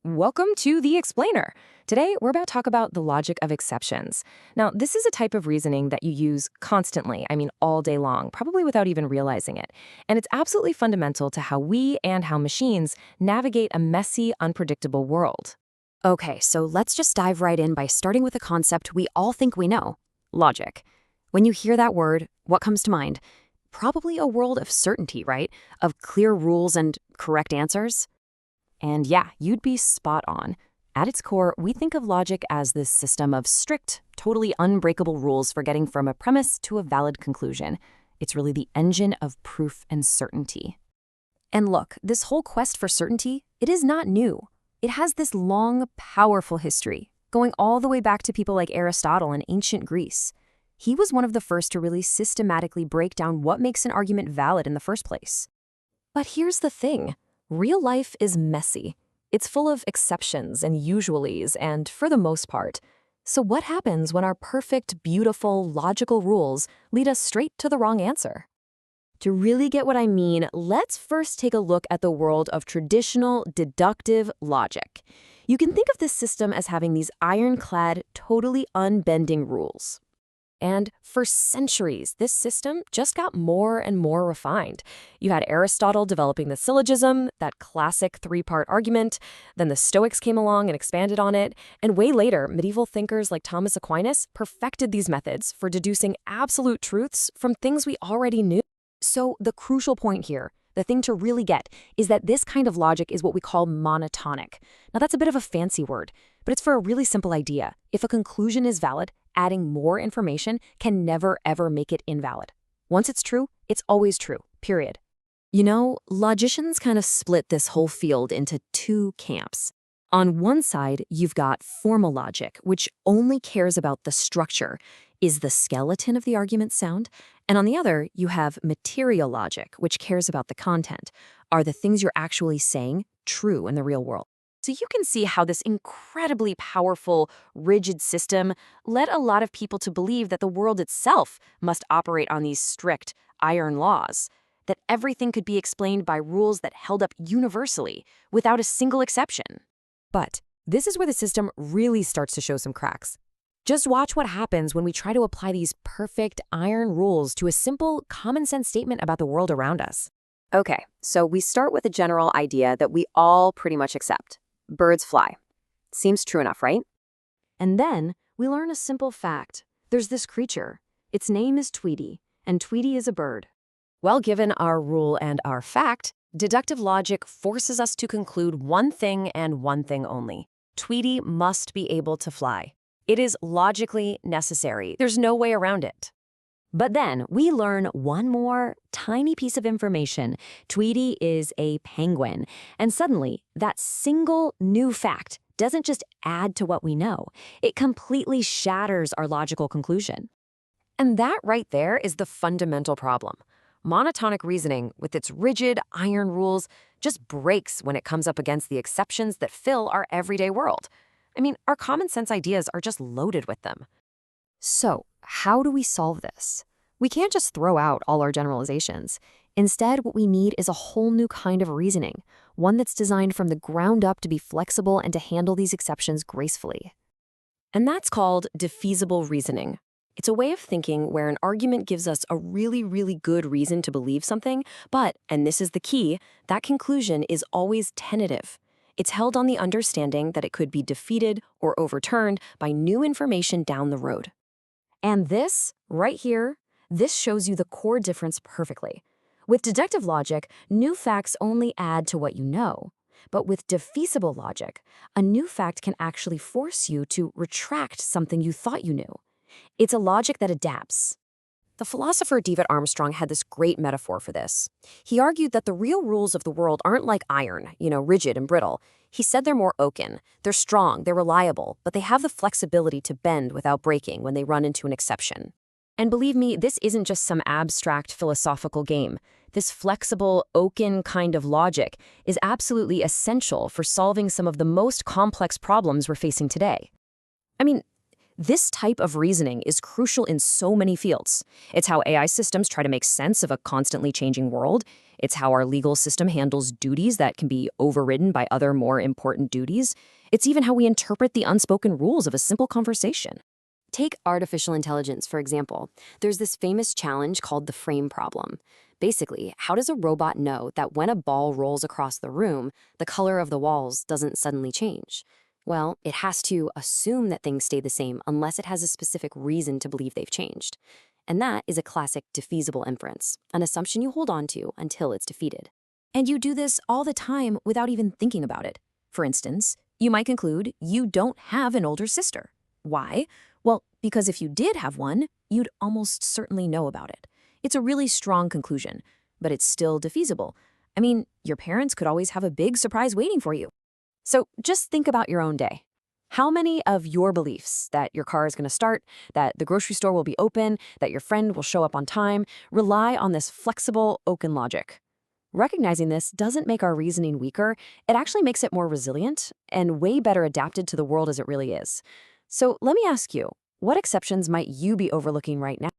Welcome to The Explainer. Today, we're about to talk about the logic of exceptions. Now, this is a type of reasoning that you use constantly, all day long, probably without even realizing it. And it's absolutely fundamental to how we and how machines navigate a messy, unpredictable world. Okay, so let's just dive right in by starting with a concept we all think we know: logic. When you hear that word, what comes to mind? Probably a world of certainty, right? Of clear rules and correct answers. And yeah, you'd be spot on. At its core, we think of logic as this system of strict, totally unbreakable rules for getting from a premise to a valid conclusion. It's really the engine of proof and certainty. And look, this whole quest for certainty, it is not new. It has this long, powerful history, going all the way back to people like Aristotle in ancient Greece. He was one of the first to really systematically break down what makes an argument valid in the first place. But here's the thing. Real life is messy. It's full of exceptions and usualies, and for the most part. So what happens when our perfect, beautiful, logical rules lead us straight to the wrong answer? To really get what I mean, let's first take a look at the world of traditional deductive logic. You can think of this system as having these ironclad, totally unbending rules. And for centuries, this system just got more and more refined. You had Aristotle developing the syllogism, that classic three-part argument. Then the Stoics came along and expanded on it. And way later, medieval thinkers like Thomas Aquinas perfected these methods for deducing absolute truths from things we already knew. So the crucial point here, the thing to really get, is that this kind of logic is what we call monotonic. Now that's a bit of a fancy word, but it's for a really simple idea. If a conclusion is valid, adding more information can never ever make it invalid. Once it's true, it's always true, period. You know, logicians kind of split this whole field into two camps. On one side, you've got formal logic, which only cares about the structure. Is the skeleton of the argument sound? And on the other, you have material logic, which cares about the content. Are the things you're actually saying true in the real world? So you can see how this incredibly powerful, rigid system led a lot of people to believe that the world itself must operate on these strict, iron laws, that everything could be explained by rules that held up universally, without a single exception. But this is where the system really starts to show some cracks. Just watch what happens when we try to apply these perfect iron rules to a simple, common-sense statement about the world around us. Okay, so we start with a general idea that we all pretty much accept. Birds fly. Seems true enough, right? And then we learn a simple fact. There's this creature. Its name is Tweety, and Tweety is a bird. Well, given our rule and our fact, deductive logic forces us to conclude one thing and one thing only. Tweety must be able to fly. It is logically necessary. There's no way around it. But then we learn one more tiny piece of information. Tweety is a penguin. And suddenly, that single new fact doesn't just add to what we know. It completely shatters our logical conclusion. And that right there is the fundamental problem. Monotonic reasoning, with its rigid iron rules, just breaks when it comes up against the exceptions that fill our everyday world. Our common sense ideas are just loaded with them. So, how do we solve this? We can't just throw out all our generalizations. Instead, what we need is a whole new kind of reasoning, one that's designed from the ground up to be flexible and to handle these exceptions gracefully. And that's called defeasible reasoning. It's a way of thinking where an argument gives us a really, really good reason to believe something, but, and this is the key, that conclusion is always tentative. It's held on the understanding that it could be defeated or overturned by new information down the road. And this, right here, this shows you the core difference perfectly. With deductive logic, new facts only add to what you know. But with defeasible logic, a new fact can actually force you to retract something you thought you knew. It's a logic that adapts. The philosopher David Armstrong had this great metaphor for this. He argued that the real rules of the world aren't like iron, rigid and brittle. He said they're more oaken. They're strong, they're reliable, but they have the flexibility to bend without breaking when they run into an exception. And believe me, this isn't just some abstract philosophical game. This flexible, oaken kind of logic is absolutely essential for solving some of the most complex problems we're facing today. This type of reasoning is crucial in so many fields. It's how AI systems try to make sense of a constantly changing world. It's how our legal system handles duties that can be overridden by other more important duties. It's even how we interpret the unspoken rules of a simple conversation. Take artificial intelligence, for example. There's this famous challenge called the frame problem. Basically, how does a robot know that when a ball rolls across the room, the color of the walls doesn't suddenly change? Well, it has to assume that things stay the same unless it has a specific reason to believe they've changed. And that is a classic defeasible inference, an assumption you hold on to until it's defeated. And you do this all the time without even thinking about it. For instance, you might conclude you don't have an older sister. Why? Well, because if you did have one, you'd almost certainly know about it. It's a really strong conclusion, but it's still defeasible. I mean, your parents could always have a big surprise waiting for you. So just think about your own day. How many of your beliefs that your car is going to start, that the grocery store will be open, that your friend will show up on time, rely on this flexible, open logic? Recognizing this doesn't make our reasoning weaker. It actually makes it more resilient and way better adapted to the world as it really is. So let me ask you, what exceptions might you be overlooking right now?